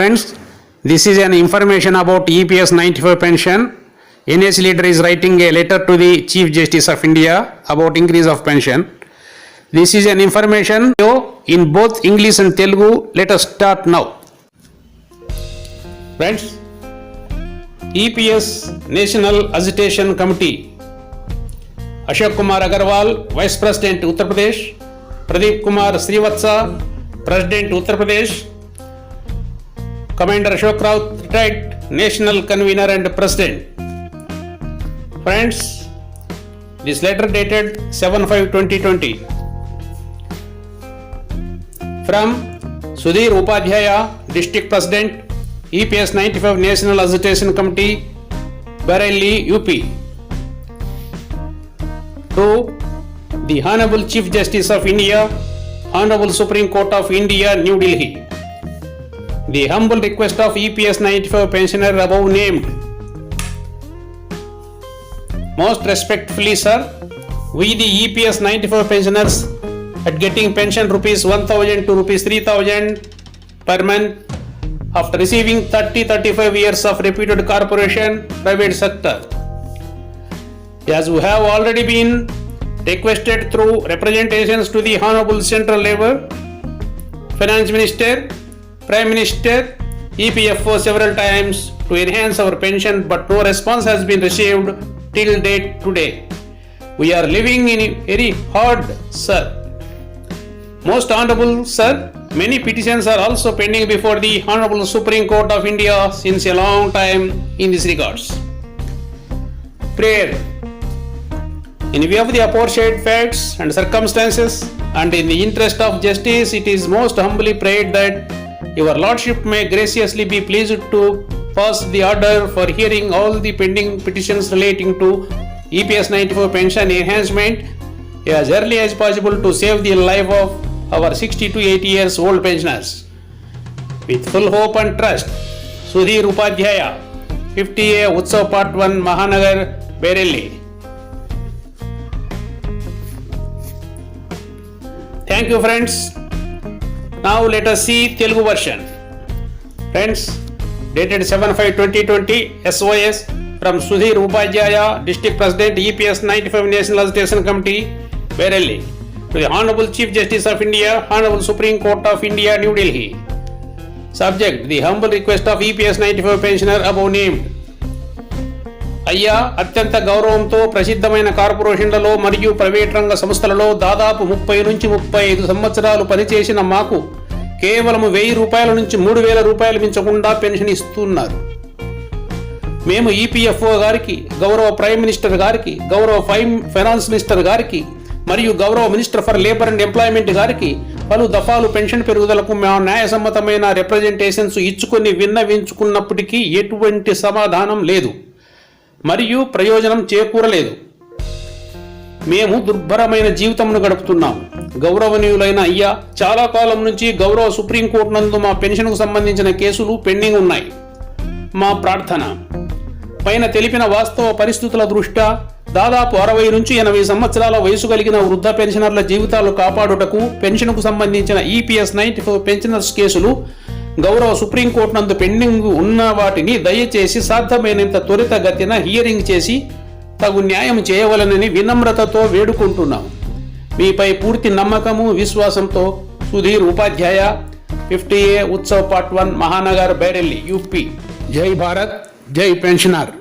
friends, this is an information about EPS 95 pension. NS leader is writing a letter to the Chief Justice of India about increase of pension. This is an information in both English and Telugu. Let us start now. Friends, EPS National Agitation Committee. Ashok Kumar Agarwal, Vice President Uttar Pradesh. Pradeep Kumar Srivatsa, President Uttar Pradesh. Commander Ashok Raut, retired National Convener and President. Friends, this letter dated 7/5/2020 from Sudhir Upadhyaya, District President, EPS 95 National Agitation Committee, Bareilly, UP, to the Honorable Chief Justice of India, Honorable Supreme Court of India, New Delhi. The humble request of EPS 95 pensioner above named. Most respectfully, sir, we the EPS 95 pensioners at getting pension rupees 1000 to rupees 3000 per month after receiving 35 years of reputed corporation private sector. As we have already been requested through representations to the Honorable Central Labour, Finance Minister, Prime Minister, EPFO several times to enhance our pension, but no response has been received till date today. We are living in very hard, sir. Most Honorable Sir, many petitions are also pending before the Honorable Supreme Court of India since a long time in this regards. Prayer. In view of the aforesaid facts and circumstances, and in the interest of justice, it is most humbly prayed that your Lordship may graciously be pleased to pass the order for hearing all the pending petitions relating to EPS 94 pension enhancement as early as possible to save the life of our 60 to 80 years old pensioners. With full hope and trust, Sudhir Upadhyaya, 50A Utsav Part 1, Mahanagar, Bareilly. Thank you, friends. Now let us see Telugu version. Friends, dated 7/5/2020, SOS from Sudhir Upadhyaya, District President, EPS 95 National Agitation Committee, Bareilly, to the Honorable Chief Justice of India, Honorable Supreme Court of India, New Delhi. Subject: the humble request of EPS 95 pensioner above named. అయ్యా, అత్యంత గౌరవంతో ప్రసిద్ధమైన కార్పొరేషన్లలో మరియు private రంగ సంస్థలలో దాదాపు 30 నుంచి 35 సంవత్సరాలు పనిచేసిన మాకు కేవలం 1000 రూపాయల నుంచి 3000 రూపాయలు మించకుండా పెన్షన్ ఇస్తున్నారు. మేము ఈపీఎఫ్ఓ గారికి, గౌరవ ప్రైమ్ మినిస్టర్ గారికి, గౌరవ ఫైనాన్స్ మినిస్టర్ గారికి మరియు గౌరవ minister for labour and employment గారికి పలు దఫాలు పెన్షన్ పెరుగుదలకు మా న్యాయసమ్మతమైన రిప్రజెంటేషన్స్ ఇచ్చుకొని విన్నవించుకున్నప్పటికీ ఎటువంటి సమాధానం లేదు మరియు ప్రయోజనం చేకూరలేదు. మేము దుర్భరమైన జీవితమును గడుపుతున్నాం. గౌరవనీయులైన అయ్యా, చాలా కాలం నుంచి గౌరవ సుప్రీంకోర్టు నందు మా పెన్షన్కు సంబంధించిన కేసులు పెండింగ్ ఉన్నాయి. మా ప్రార్థన పైన తెలిపిన వాస్తవ పరిస్థితుల దృష్ట్యా దాదాపు 60 నుంచి 80 సంవత్సరాల వయసు కలిగిన వృద్ధ పెన్షనర్ల జీవితాలు కాపాడుటకు పెన్షన్కు సంబంధించిన EPS 94 పెన్షనర్స్ కేసులు గౌరవ సుప్రీంకోర్టు నందు పెండింగ్ ఉన్న వాటిని దయచేసి సాధ్యమైనంత త్వరితగతిన హియరింగ్ చేసి తగు న్యాయం చేయవలనని వినమ్రతతో వేడుకుంటున్నాం. మీపై పూర్తి నమ్మకము, విశ్వాసంతో Sudhir Upadhyay, 50A Utsav part 1, Mahanagar, Bareilly, UP. జై భారత్, జై పెన్షనర్.